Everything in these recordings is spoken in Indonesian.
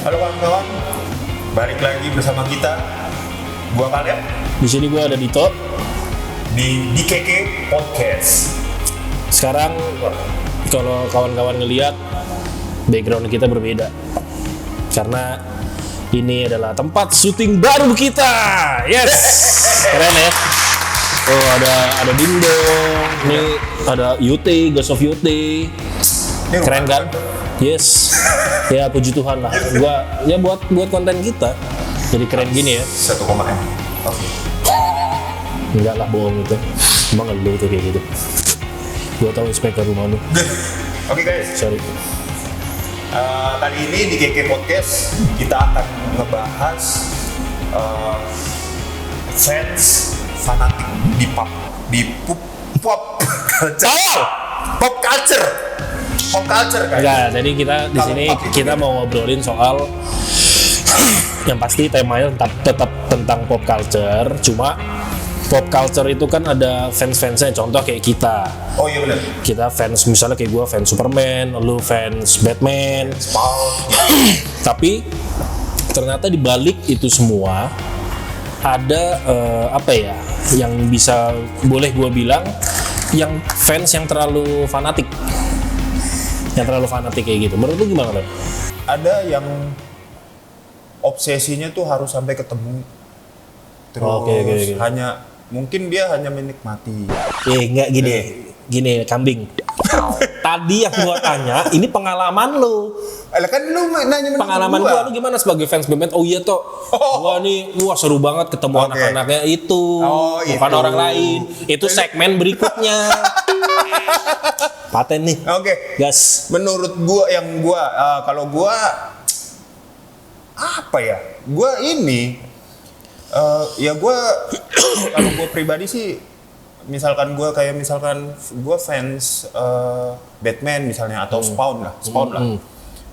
Halo kawan-kawan, balik lagi bersama kita. Gua Kaleb. Di sini gue ada Dito Di DKK Podcast. Sekarang kalau kawan-kawan ngelihat background kita berbeda karena ini adalah tempat syuting baru kita. Yes, keren ya. Oh ada Dindo, ini ada UT, Ghost of UT. Keren kan? Yes. Ya puji Tuhan lah. Gua ya buat konten kita. Jadi keren gini ya. 1,M. Oke. Enggak lah, bohong itu. Emang ngeluh tuh kayak gitu. Gua tahu speaker rumah lu. Oke guys. Sorry. Kali ini di DKK Podcast kita akan ngebahas fans fanatik di pop culture kan. Enggak, jadi kita di sini kita mau ngobrolin soal yang pasti temanya tetap tentang pop culture. Cuma pop culture itu kan ada fans-fansnya. Contoh kayak kita. Oh iya benar. Kita fans, misalnya kayak gue fans Superman, lu fans Batman. Tapi ternyata di balik itu semua ada apa ya? Yang bisa boleh gue bilang yang fans yang terlalu fanatik. Yang terlalu fanatik kayak gitu. Menurut lu gimana, Bang? Ada yang obsesinya tuh harus sampai ketemu. Terus Oke. hanya mungkin dia hanya menikmati. Enggak gini kambing. Tadi yang gua tanya, ini pengalaman lu. Kan lu nanya Pengalaman gua, lu gimana sebagai fans Batman? Oh iya toh, gua nih, seru banget ketemu anak-anaknya itu, bukan itu. orang lain. Itu segmen berikutnya. Paten nih. Oke. Gas. Menurut gua kalau gua apa ya? Gua ini kalau gua pribadi sih misalkan gua fans Batman misalnya atau Spawn lah.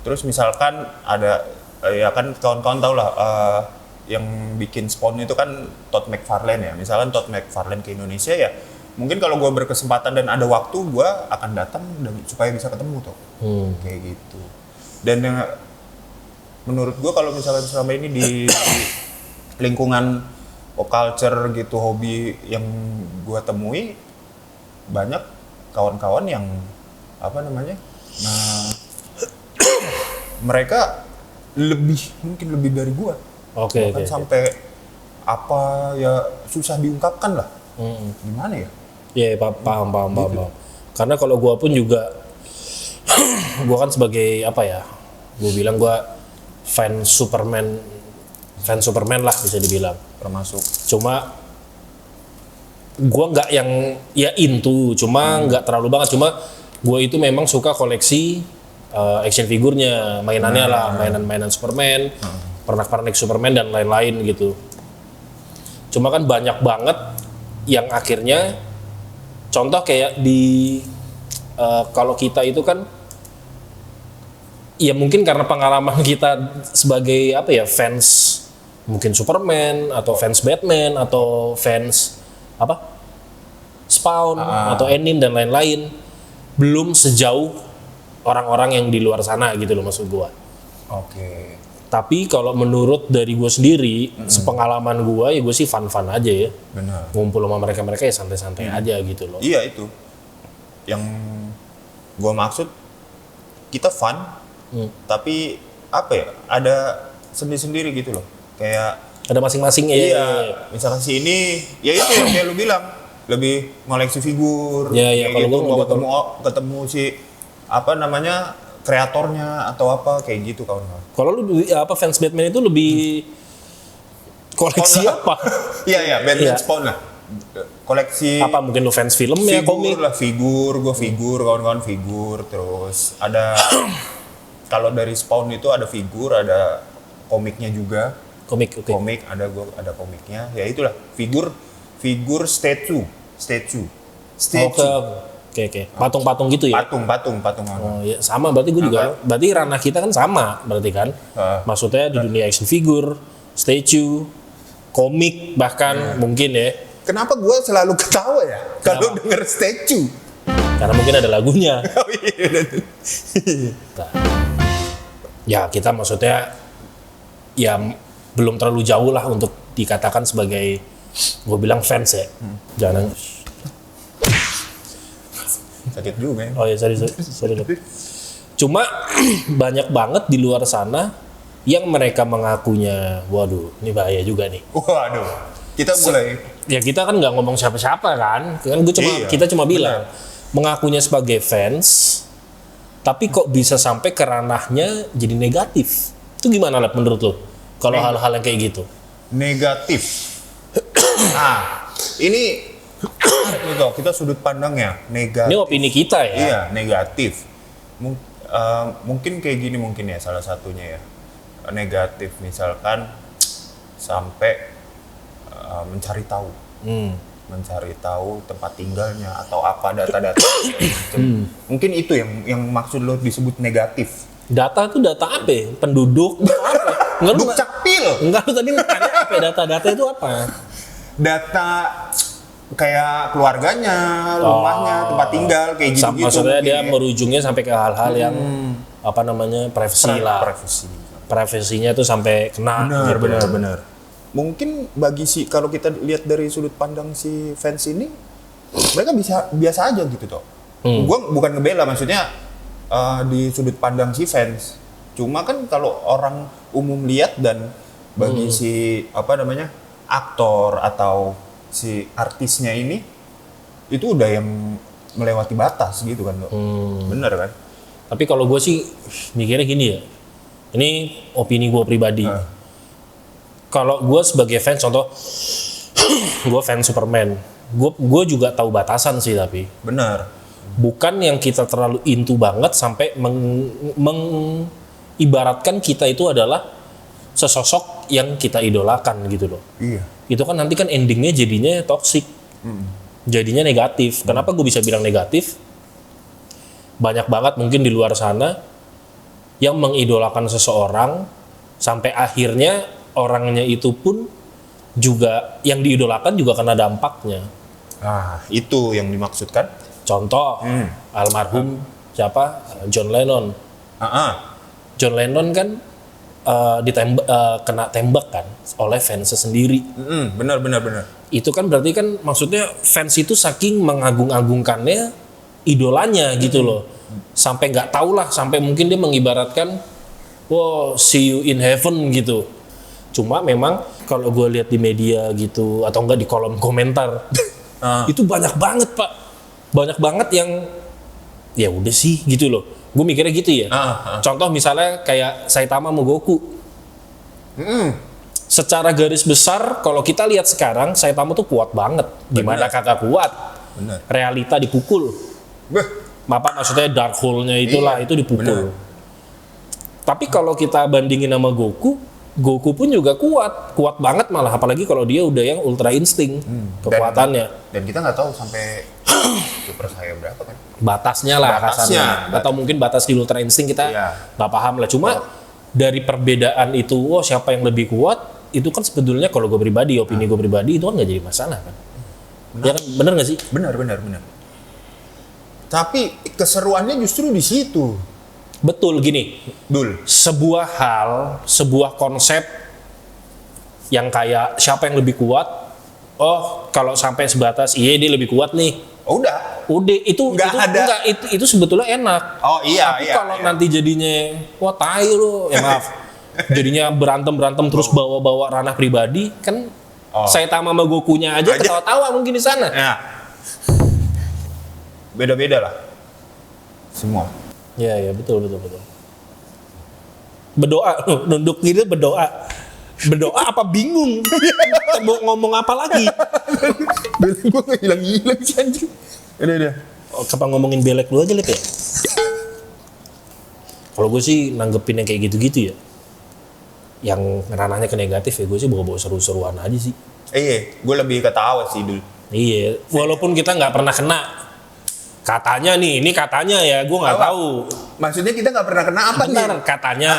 Terus misalkan ada ya kan kawan-kawan tau lah yang bikin Spawn itu kan Todd McFarlane ya. Misalkan Todd McFarlane ke Indonesia ya. Mungkin kalau gue berkesempatan dan ada waktu, gue akan datang supaya bisa ketemu tuh, kayak gitu. Dan menurut gue kalau misalkan selama ini di lingkungan pop culture gitu, hobi yang gue temui, banyak kawan-kawan yang mereka mungkin lebih dari gue. Oke. Sampai apa ya susah diungkapkan lah. Gimana ya? Iya, paham. Karena kalau gua pun juga gua kan sebagai apa ya? Gua bilang gua fans Superman lah bisa dibilang. Termasuk. Cuma gua nggak yang ya into, cuma nggak terlalu banget. Cuma gua itu memang suka koleksi action figurnya, mainannya lah, mainan Superman, pernak-pernik Superman dan lain-lain gitu. Cuma kan banyak banget yang akhirnya contoh kayak di kalau kita itu kan ya mungkin karena pengalaman kita sebagai apa ya fans mungkin Superman atau fans Batman atau fans apa Spawn atau Anime dan lain-lain belum sejauh orang-orang yang di luar sana gitu loh maksud gua. Oke. Tapi kalau menurut dari gue sendiri, sepengalaman gue ya gue sih fun-fun aja ya. Benar. Ngumpul sama mereka ya santai-santai aja gitu loh. Iya itu. Yang gue maksud kita fun, tapi apa ya? Ada sendiri-sendiri gitu loh. Kayak ada masing-masing ya. Iya. Misalkan si ini, ya itu yang kayak lu bilang, lebih ngoleksi figur. Iya. Kalau gitu, gue ketemu si kreatornya atau apa kayak gitu kawan-kawan. Kalau lu fans Batman itu lebih koleksi apa? Iya, Batman Spawn lah. Koleksi apa mungkin lu fans film ya, komik lah, figur, kawan-kawan figur, terus ada kalau dari Spawn itu ada figur, ada komiknya juga. Komik, Komik ada komiknya. Ya itulah, figur statue. Oke. Patung-patung gitu ya? Patung. Oh ya, sama berarti gue juga. Berarti ranah kita kan sama berarti kan? Maksudnya di dunia action figure, statue, komik bahkan mungkin ya. Kenapa gue selalu ketawa ya kalau denger statue? Karena mungkin ada lagunya. Oh iya. Nah, ya kita maksudnya ya belum terlalu jauh lah untuk dikatakan sebagai gue bilang fans ya. Jangan. Sakit juga ya. Oh ya sorry. Cuma banyak banget di luar sana yang mereka mengakunya, waduh, ini bahaya juga nih. Waduh, kita mulai. Ya kita kan nggak ngomong siapa-siapa kan kita cuma bilang mengakunya sebagai fans, tapi kok bisa sampai ke ranahnya jadi negatif. Itu gimana lah menurut lo? Kalau hal-hal yang kayak gitu? Negatif. Ini kita sudut pandangnya negatif. Ini opini kita ya. Iya, negatif. Mungkin kayak gini mungkin ya salah satunya ya. Negatif misalkan sampai mencari tahu. Mencari tahu tempat tinggalnya atau apa data-data. Mungkin itu yang maksud lo disebut negatif. Data itu data apa ya? Penduduk apa? Dukcapil. Enggak, lu tadi nanya apa ya? Data-data itu apa? Data kayak keluarganya, rumahnya, tempat tinggal, kayak gitu-gitu. Maksudnya dia merujungnya sampai ke hal-hal yang apa namanya privasi lah. Privasinya tuh sampai kena. Benar. Mungkin bagi kalau kita lihat dari sudut pandang si fans ini, mereka biasa aja gitu toh. Gua bukan ngebela, maksudnya di sudut pandang si fans. Cuma kan kalau orang umum lihat dan bagi si aktor atau si artisnya ini itu udah yang melewati batas gitu kan, bener kan? Tapi kalau gue sih mikirnya gini ya, ini opini gue pribadi. Kalau gue sebagai fans, contoh, gue fans Superman, gue juga tahu batasan sih tapi. Bener. Bukan yang kita terlalu into banget sampai mengibaratkan kita itu adalah sesosok yang kita idolakan gitu loh. Iya. Itu kan nanti kan endingnya jadinya toksik, jadinya negatif. Kenapa gue bisa bilang negatif? Banyak banget mungkin di luar sana yang mengidolakan seseorang sampai akhirnya orangnya itu pun juga yang diidolakan juga kena dampaknya. Itu yang dimaksudkan. Contoh, almarhum siapa? John Lennon. John Lennon kan kena tembak kan oleh fansnya sendiri. Benar. Itu kan berarti kan maksudnya fans itu saking mengagung-agungkannya idolanya gitu loh. Sampai nggak tahu lah, sampai mungkin dia mengibaratkan, wow, see you in heaven gitu. Cuma memang kalau gue lihat di media gitu atau enggak di kolom komentar, itu banyak banget Pak, banyak banget yang ya udah sih gitu loh. Gue mikirnya gitu ya. Contoh misalnya kayak Saitama sama Goku. Secara garis besar kalau kita lihat sekarang Saitama tuh kuat banget. Gimana kagak kuat? Bener. Realita dipukul. Maksudnya dark hole-nya itulah, itu dipukul. Bener. Tapi kalau kita bandingin sama Goku pun juga kuat banget malah, apalagi kalau dia udah yang ultra insting kekuatannya. Dan kita nggak tahu sampai super saya berapa kan? Batasnya lah kasarnya. Atau mungkin batas di ultra insting kita nggak paham lah. Cuma dari perbedaan itu, siapa yang lebih kuat, itu kan sebetulnya kalau gue pribadi, opini gue pribadi itu kan nggak jadi masalah kan? Ya kan, bener nggak sih? Bener. Tapi keseruannya justru di situ. Betul gini, sebuah konsep yang kayak siapa yang lebih kuat, kalau sampai sebatas dia lebih kuat nih, udah itu sebetulnya enak. Tapi kalau nanti jadinya tai lu, ya maaf, jadinya berantem terus bawa ranah pribadi kan. Saitama sama Gokunya aja ketawa-tawa mungkin di sana. Beda-beda lah semua. Ya betul. Berdoa, nunduk diri berdoa apa bingung? Mau ngomong apa lagi? Gue hilang sih anjing. Udah. Kapan ngomongin belek lu aja Lip ya? Kalau gue sih nanggepin yang kayak gitu-gitu ya, yang ranahnya ke negatif ya, gue sih bawa seru-seruan aja sih. Iya, gue lebih ketawa sih dulu. Iya, walaupun kita nggak pernah kena. Katanya nih, ini katanya ya, gue nggak tahu. Maksudnya kita nggak pernah kena apa nih? Benar, katanya.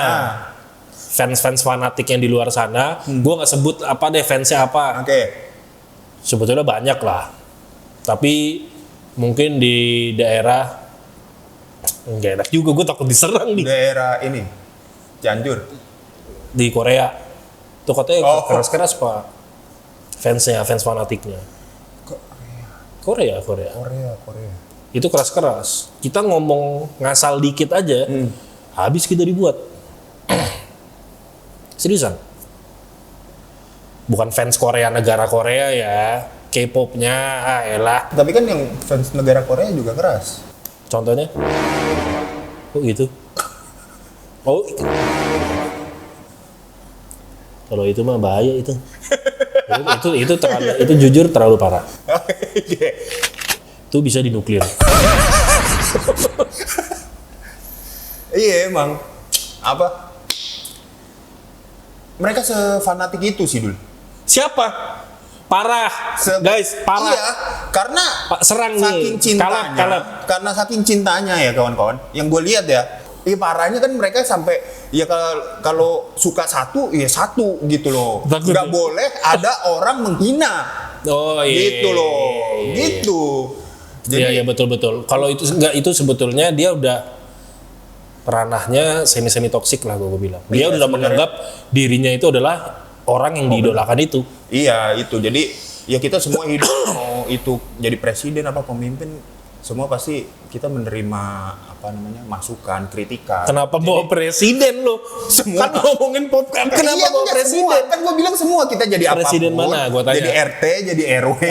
Fans fanatik yang di luar sana, gue nggak sebut apa deh fansnya apa. Oke. Sebetulnya banyak lah. Tapi mungkin di daerah nggak enak juga, gue takut diserang nih. Daerah ini, Cianjur. Di Korea. Tuh katanya keras-keras pak. Fans fanatiknya. Korea. Itu keras-keras. Kita ngomong ngasal dikit aja, habis kita dibuat. Seriusan. Bukan fans Korea, negara Korea ya. K-popnya, elah. Tapi kan yang fans negara Korea juga keras. Contohnya? Oh gitu? Oh, kalau itu mah bahaya itu. itu jujur terlalu parah. Itu bisa dinuklir. Iya emang. Apa? Mereka sefanatik itu sih dulu. Siapa? Parah. Guys, parah. Iya, karena serang saking nih. cintanya. Kalap. Karena saking cintanya ya kawan-kawan. Yang gue lihat ya. Parahnya kan mereka sampai ya kalau suka satu ya satu gitu loh. Nggak boleh ada orang menghina. Oh iya. Gitu loh. Gitu. Jadi, iya betul. Kalau itu enggak, itu sebetulnya dia udah ranahnya semi toksik lah gue bilang. Dia udah menganggap dirinya itu adalah orang yang diidolakan itu. Iya itu. Jadi ya kita semua hidup mau itu jadi presiden apa pemimpin, semua pasti kita menerima masukan, kritikan. Kenapa bawa presiden lo? Semua kan ngomongin pop kan. Kenapa bawa presiden? Semua. Kan gue bilang semua kita jadi apapun. Presiden mana? Gua tanya. Jadi RT, jadi RW,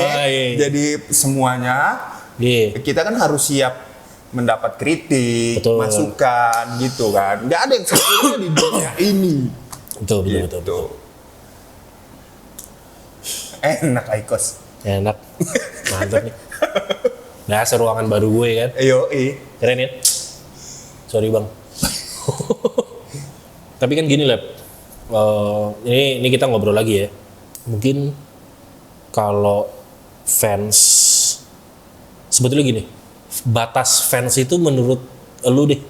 jadi semuanya. Iya. Kita kan harus siap mendapat kritik, masukan gitu kan. Nggak ada yang sempurna di dunia ini. Betul. Enak Aikos. Enak. Mantap nih. Nah, seruangan baru gue kan. Keren ya? Sorry bang. Tapi kan gini Lep. Ini kita ngobrol lagi ya. Mungkin kalau fans, sebetulnya gini, batas fans itu menurut lu deh,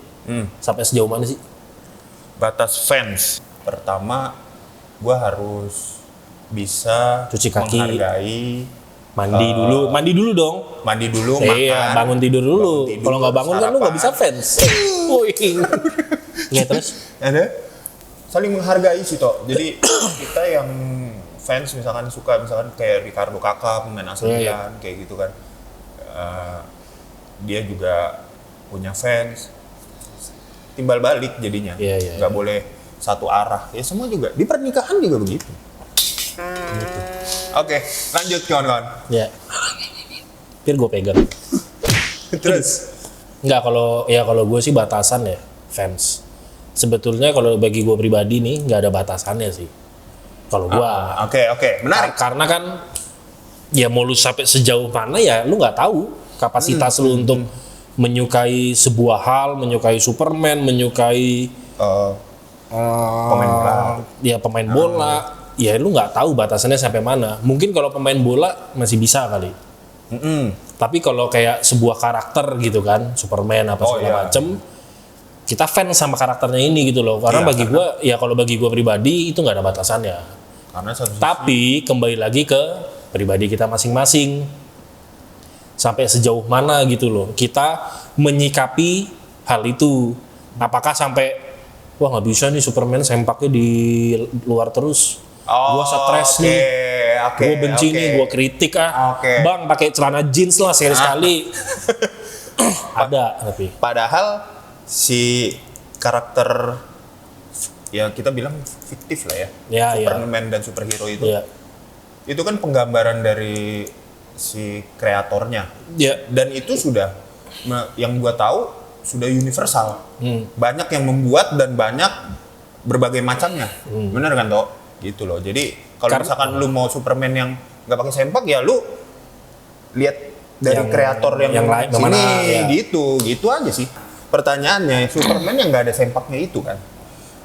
sampai sejauh mana sih? Batas fans, pertama gue harus bisa cuci kaki, menghargai, mandi dulu dong. Mandi dulu, makan, bangun tidur dulu. Kalau nggak bangun kan lu nggak bisa fans. Ya terus? Ada saling menghargai sih toh. Jadi kita yang fans misalkan kayak Ricardo Kakak, pemain AC Milan, kayak gitu kan. Dia juga punya fans. Timbal balik jadinya. Nggak boleh satu arah. Ya semua juga. Di pernikahan juga begitu. Gitu. Oke, lanjut kawan-kawan. Ya. Biar gue pegang. Terus? Enggak, kalau gue sih batasan ya fans. Sebetulnya kalau bagi gue pribadi nih nggak ada batasannya sih. Kalau gue. Oke, menarik. Karena kan ya mau lu sampai sejauh mana ya lu nggak tahu kapasitas lu untuk menyukai sebuah hal, menyukai Superman, menyukai pemain bola. Ya pemain bola. Ya lu nggak tahu batasannya sampai mana. Mungkin kalau pemain bola masih bisa kali. Tapi kalau kayak sebuah karakter gitu kan, Superman apa segala macem, kita fans sama karakternya ini gitu loh. Karena bagi gue, ya kalau bagi gue pribadi itu nggak ada batasannya. Tapi kembali lagi ke pribadi kita masing-masing. Sampai sejauh mana gitu loh kita menyikapi hal itu. Apakah sampai wah nggak bisa nih Superman sempaknya di luar terus. Gue stres nih, gue benci nih, gue kritik bang pakai celana jeans lah sekali. Ada tapi. Padahal si karakter ya kita bilang fiktif lah ya, Superman dan superhero itu, itu kan penggambaran dari si kreatornya. Dan itu sudah, yang gue tahu sudah universal. Banyak yang membuat dan banyak berbagai macamnya, bener kan toh? Gitu loh. Jadi kalau misalkan lu mau Superman yang nggak pakai sempak ya lu lihat dari kreator yang lain sini gitu aja sih. Pertanyaannya Superman yang nggak ada sempaknya itu kan,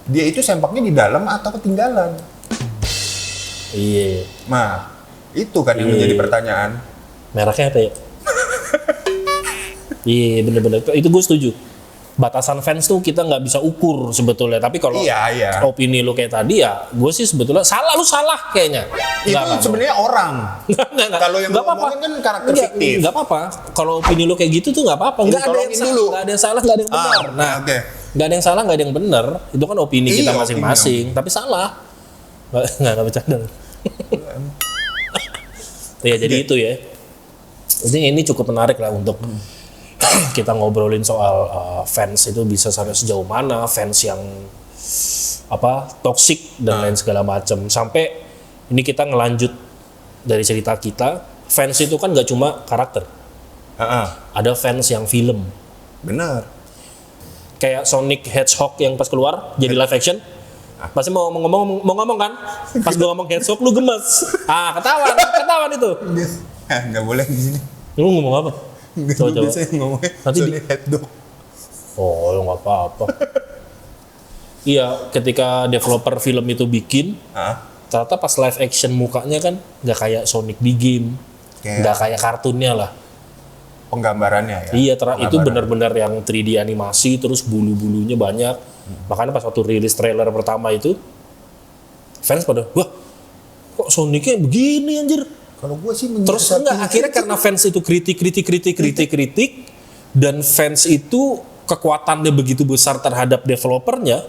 dia itu sempaknya di dalam atau ketinggalan? Iya. Nah itu kan yang menjadi pertanyaan. Mereknya apa ya? Iya bener-bener itu gue setuju. Batasan fans tuh kita nggak bisa ukur sebetulnya. Tapi kalau opini lu kayak tadi ya, gue sih sebetulnya lu salah kayaknya. Itu sebenarnya orang. Kalau yang ngomongin kan karakter fiktif. Nggak apa-apa. Kalau opini lu kayak gitu tuh nggak apa-apa. Nggak ada yang salah, nggak ada yang benar. Nggak ada yang salah, nggak ada yang benar. Itu kan opini kita masing-masing. Tapi salah. Nggak bercanda. Ya jadi itu ya. Ini cukup menarik lah untuk kita ngobrolin soal fans itu bisa sampai sejauh mana, fans yang toksik dan lain segala macam. Sampai ini kita ngelanjut dari cerita kita, fans itu kan nggak cuma karakter. Ada fans yang film. Benar. Kayak Sonic Hedgehog yang pas keluar jadi live action. Pasti mau ngomong kan? Pas gua ngomong Hedgehog lu gemes. Ketahuan itu. Nggak boleh di sini. Lu ngomong apa? Coba. Biasanya ngomongnya Nanti Sonic Hedgehog. Oh, nggak apa-apa. Iya, ketika developer film itu bikin, ternyata pas live action mukanya kan nggak kayak Sonic di game, nggak kayak kartunnya lah. Penggambarannya ya. Iya, itu benar-benar yang 3D animasi, terus bulu-bulunya banyak. Makanya pas waktu rilis trailer pertama itu, fans pada, wah, kok Sonicnya begini anjir? Kalau gue sih Terus akhirnya karena fans itu kritik, dan fans itu kekuatannya begitu besar terhadap developernya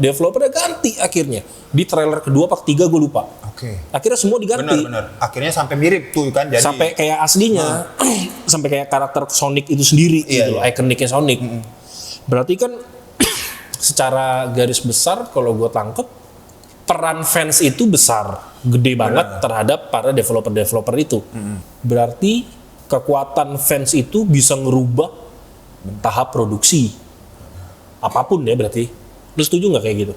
ganti akhirnya. Di trailer kedua apa ketiga gue lupa. Oke. Akhirnya semua diganti. Benar. Akhirnya sampai mirip tuh kan. Jadi sampai kayak aslinya, sampai kayak karakter Sonic itu sendiri gitu loh, ikoniknya Sonic. Berarti kan secara garis besar kalau gue tangkep, peran fans itu besar, gede banget terhadap para developer itu. Berarti kekuatan fans itu bisa ngerubah tahap produksi. Apapun ya berarti. Lu setuju nggak kayak gitu?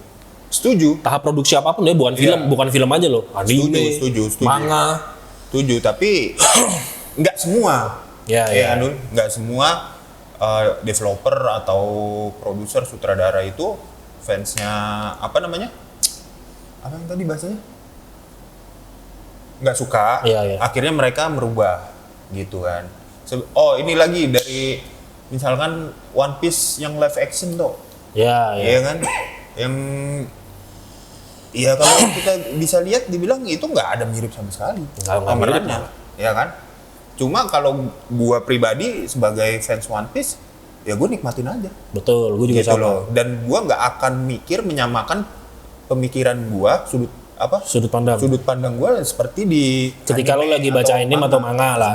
Setuju. Tahap produksi apapun ya, bukan film aja loh. Anime, setuju. manga. Setuju, tapi nggak semua. Ya. Nggak semua developer atau produser sutradara itu fansnya apa yang tadi bahasanya? Nggak suka. Ya. Akhirnya mereka merubah gitu kan. Ini lagi dari misalkan One Piece yang live action tuh. Ya. Iya kan? Yang kalau kita bisa lihat dibilang itu nggak ada mirip sama sekali. Nggak mirip. Ya kan? Cuma kalau gua pribadi sebagai fans One Piece, ya gua nikmatin aja. Betul, gua juga gitu sama. loh. Dan gua nggak akan menyamakan pemikiran gua sudut pandang gua seperti di ketika lo lagi baca anime atau manga lah,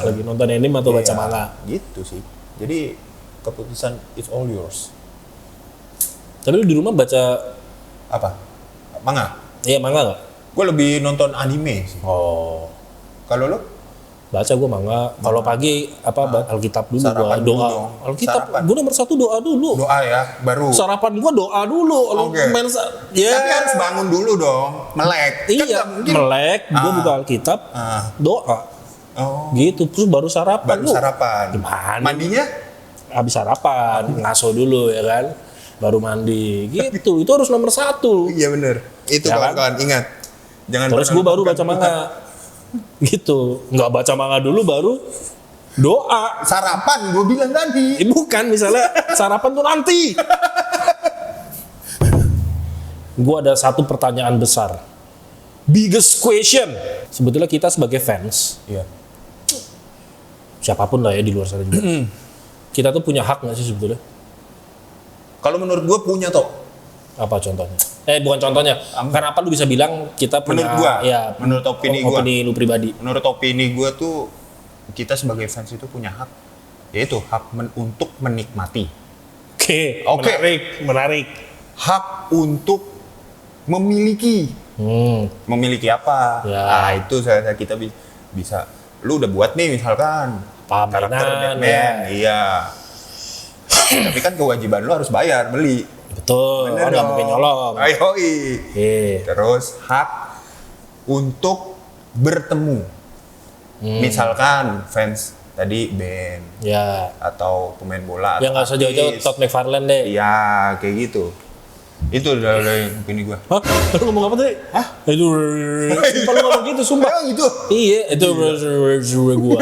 lagi nonton anime atau baca manga. Gitu sih. Jadi keputusan it's all yours. Tapi lu di rumah baca Apa? Manga? Iya, manga nggak? Gue lebih nonton anime sih. Oh, Kalau lo? baca gue manga. Kalau pagi Alkitab dulu, Sarapan doa. dulu dong. Alkitab, Sarapan. gue nomor 1 doa dulu. Doa ya, baru. Sarapan gue doa dulu. Oke. Ya. Tapi harus bangun dulu dong, melek. Kan Iya, nggak mungkin. melek. Gue buka Alkitab, doa. Oh. Gitu, terus baru sarapan. Baru sarapan. Gimana? Mandinya? Habis sarapan, ngaso dulu ya kan. Baru mandi. Gitu, itu harus nomor 1. Iya bener. Itu Ya kan? kawan-kawan, ingat. Jangan Terus gue baru baca manga. Gitu, nggak baca manga dulu baru doa. Sarapan, gue bilang tadi. Bukan, misalnya sarapan tuh nanti. Gue ada satu pertanyaan besar. Biggest question. Sebetulnya kita sebagai fans, Iya. siapapun lah ya di luar sana juga. Kita tuh punya hak nggak sih sebetulnya? Kalau menurut gue punya toh. Apa contohnya? Bukan contohnya. Kenapa lu bisa bilang kita punya? Menurut gua, ya, menurut opini gua. Opini lu pribadi. Menurut opini gue tuh kita sebagai fans itu punya hak, yaitu hak untuk menikmati. Oke. Menarik. Hak untuk memiliki. Memiliki apa? Ya. Nah itu kita bisa. Lu udah buat nih misalkan karakter Mainan, Batman, iya. Tapi kan kewajiban lu harus bayar beli. Betul. Bener Nggak mungkin nyolong. Ayoi. Iya. Terus hak untuk bertemu. Misalkan fans tadi band Ya. atau pemain bola. Ya nggak usah jauh-jauh Todd McFarlane deh. Iya, kayak gitu. Itu udah opini gua. Hah? Lu ngomong apa tadi? Hah? Itu sumpah lu ngomong gitu, sumpah. Emang gitu? Iya, itu gua.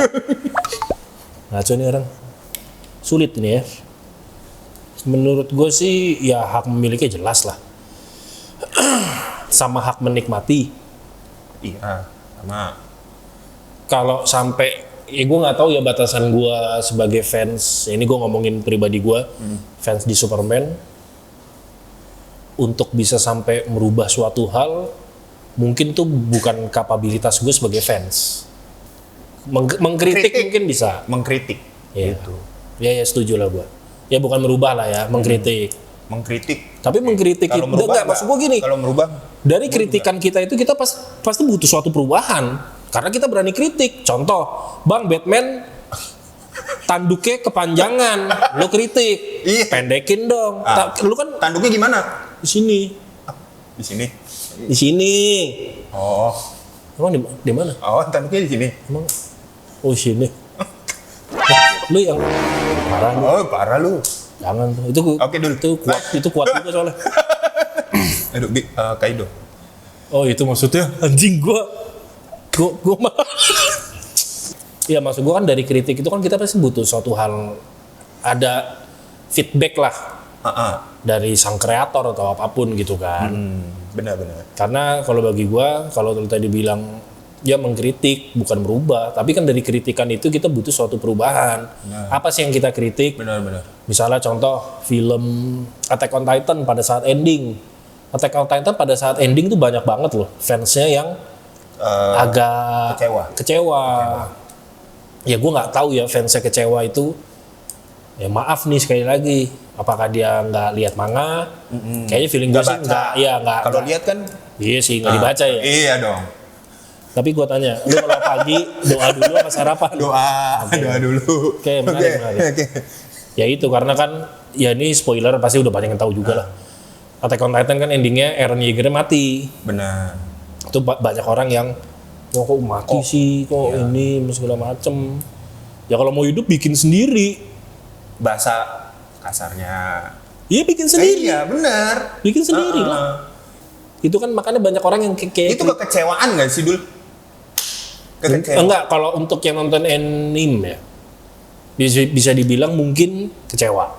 Ngaco nih orang. Sulit ini ya. Menurut gue sih ya hak memiliki jelas lah. Sama hak menikmati. Iya, sama. Kalau sampai ya gue nggak tahu ya batasan gue sebagai fans. Ini gue ngomongin pribadi gue, fans di Superman. Untuk bisa sampai merubah suatu hal, mungkin tuh bukan kapabilitas gue sebagai fans. Mengkritik mungkin bisa. Mengkritik. Ya. Gitu. Ya setuju lah gue. Ya bukan merubah lah ya, mengkritik. Mengkritik. Tapi mengkritik Kalau itu merubah enggak, maksud gue gini. Kalau merubah Dari kritikan kita itu kita pasti butuh suatu perubahan. Karena kita berani kritik. Contoh, Bang Batman tanduknya kepanjangan, lo kritik. Iya. Pendekin dong. Lu kan tanduknya gimana? di sini. Di sini. Di sini. Oh. Emang di mana? Oh, tanduknya di sini. Emang oh sini. Lu yang parah lu. Oh, parah lu. Jangan tuh. Itu Oke, dulu. Itu kuat juga soalnya. Aduh, Kaido. Oh, itu maksudnya anjing gua mah. Iya, maksud gua kan dari kritik itu kan kita pasti butuh suatu hal, ada feedback lah dari sang kreator atau apapun gitu kan. Benar-benar. Karena kalau bagi gua, kalau tadi bilang ya mengkritik bukan merubah, tapi kan dari kritikan itu kita butuh suatu perubahan. Apa sih yang kita kritik? Benar-benar. Misalnya contoh film Attack on Titan pada saat ending. Attack on Titan pada saat ending tuh banyak banget loh fansnya yang agak kecewa. Ya gue nggak tahu ya fansnya kecewa itu. Ya maaf nih sekali lagi, apakah dia nggak lihat manga? Kayaknya feeling gue sih nggak. Kalau lihat kan? Iya sih nggak dibaca ya. Iya dong. Tapi gue tanya, lu kalau pagi doa dulu apa sarapan? Doa dulu. Oke, menarik. Ya itu karena kan ya ini spoiler pasti udah banyak yang tahu juga lah. Attack on Titan kan endingnya Eren Yeager mati. Benar. Itu banyak orang yang kok mati sih, kok ini segala macem. Ya kalau mau hidup bikin sendiri. Bahasa kasarnya. Iya bikin sendiri. Iya benar. Bikin sendiri lah. Itu kan makanya banyak orang yang kayak itu kekecewaan nggak sih Dul? Enggak, kalau untuk yang nonton anime ya bisa dibilang mungkin kecewa.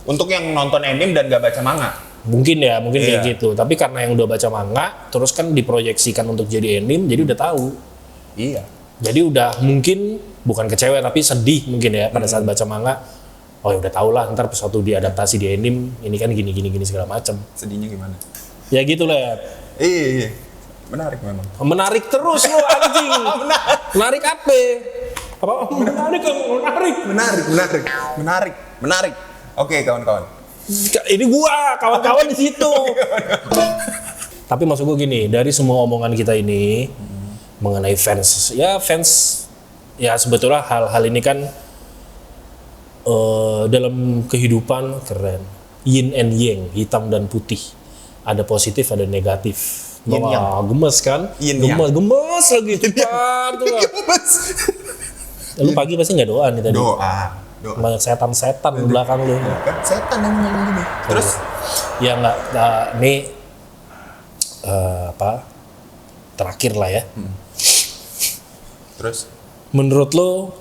Untuk yang nonton anime dan nggak baca manga. Mungkin kayak gitu. Tapi karena yang udah baca manga, terus kan diproyeksikan untuk jadi anime, jadi udah tahu. Iya. Jadi udah mungkin bukan kecewa tapi sedih mungkin ya pada saat baca manga. Oh ya udah tau lah, ntar pas waktu diadaptasi di anime, ini kan gini segala macam. Sedihnya gimana? Ya gitu lah ya. Iya. Menarik memang. Menarik terus lo anjing. Menarik apa? Menarik. Oke, kawan-kawan. Ini gua, kawan-kawan di situ. Tapi maksud gua gini, dari semua omongan kita ini mengenai fans ya sebetulnya hal-hal ini kan dalam kehidupan keren. Yin and yang, hitam dan putih. Ada positif, ada negatif. Gemes kan? Gemes lagi kan. Lu pagi pasti nggak doa nih tadi? Doa. Banyak setan-setan di belakang lu. Kan setan yang gini. Terus? Ya nggak, nih terakhir lah ya. Terus? Menurut lo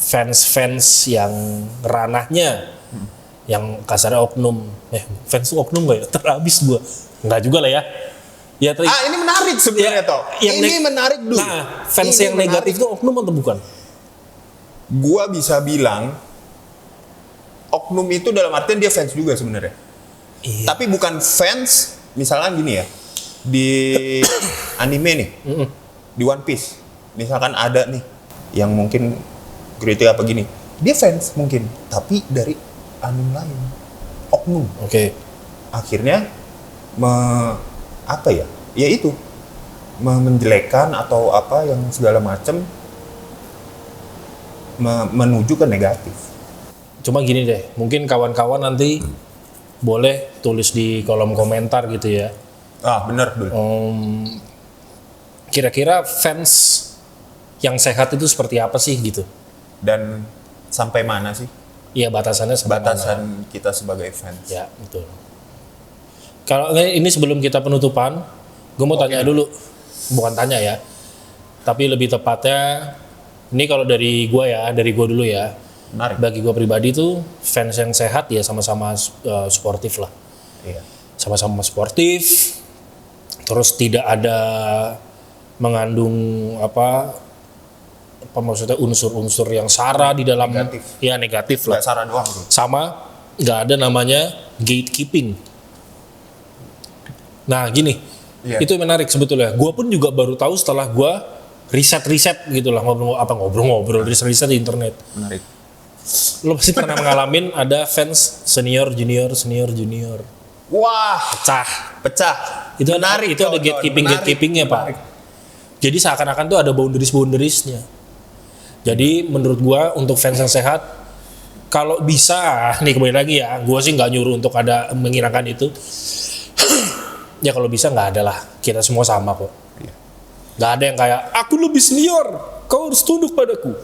fans yang ranahnya yang kasarnya oknum, fans oknum nggak ya? Terhabis gua. Nggak juga lah ya. Ya, ini menarik sebenarnya toh. Ini menarik dulu. Nah, fans yang negatif itu oknum atau bukan? Gua bisa bilang oknum itu dalam artian dia fans juga sebenarnya. Iya. Tapi bukan fans, misalkan gini ya, di anime nih, di One Piece, misalkan ada nih yang mungkin kritik apa gini, dia fans mungkin, tapi dari anime lain, oknum. Oke. Akhirnya ya itu menjelekkan atau apa yang segala macam menuju ke negatif. Cuma gini deh, mungkin kawan-kawan nanti boleh tulis di kolom komentar gitu ya. Benar dulu. Kira-kira fans yang sehat itu seperti apa sih gitu? Dan sampai mana sih? Iya, batasannya sampai batasan mana? Kita sebagai fans. Ya, betul. Kalau ini sebelum kita penutupan, gue mau tanya dulu. Bukan tanya ya. Tapi lebih tepatnya, ini kalau dari gue dulu ya. Menarik. Bagi gue pribadi tuh, fans yang sehat ya sama-sama sportif lah. Iya. Sama-sama sportif, terus tidak ada mengandung maksudnya unsur-unsur yang sara di dalam negatif. Ya negatif lah. Nggak sara doang tuh. Sama nggak ada namanya gatekeeping. Nah gini, Iya. Itu menarik sebetulnya. Gue pun juga baru tahu setelah gue riset gitu lah, ngobrol riset di internet. Menarik. Lo pasti pernah ngalamin ada fans senior junior. Wah, Pecah. Itu menarik. itu ada gatekeepingnya Pak. Jadi seakan-akan tuh ada boundariesnya. Jadi menurut gua untuk fans yang sehat, kalau bisa, nih kembali lagi ya, gua sih nggak nyuruh untuk ada menghilangkan itu. Ya kalau bisa nggak ada lah, kita semua sama kok. Nggak ada yang kayak aku lebih senior, kau harus tunduk padaku.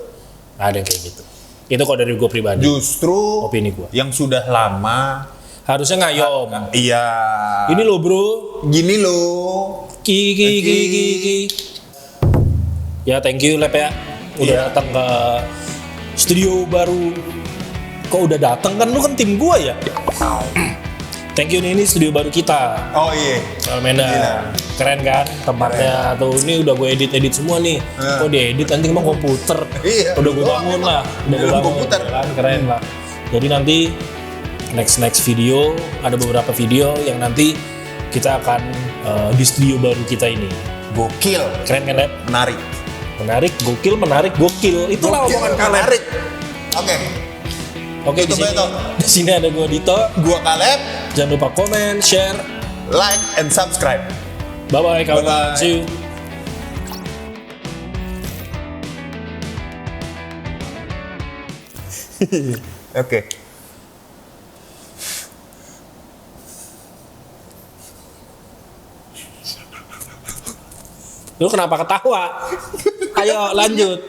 Nggak ada yang kayak gitu. Itu kalau dari gua pribadi. Justru Opini gua. Yang sudah lama Harusnya ngayom. iya. Ini lo bro, Gini loh. Ki. Ya thank you Lep ya, udah Iya. datang ke studio baru. Kok udah datang kan, lu kan tim gua ya. Thank you nih, ini studio baru kita. Oh iya. Almenda, Gila. keren kan tempatnya tuh. Ini udah gue edit semua nih. Kok diedit nanti emang komputer. Iya. Udah gue bangun lah, udah gue Dalam bangun. komputer. Kan keren lah. Jadi nanti next video ada beberapa video yang nanti kita akan di studio baru kita ini. Gokil. Keren kan Lep? Menarik. Menarik, gokil. Itulah Gokil, omongan kalian. menarik. Oke. Oke, di Itu sini. Beto. Di sini ada gua Dito. Gua Kaleb. Jangan lupa komen, share. Like and subscribe. Bye bye kawan. Bye-bye. See you. Oke. Lu kenapa ketawa? Ayo lanjut.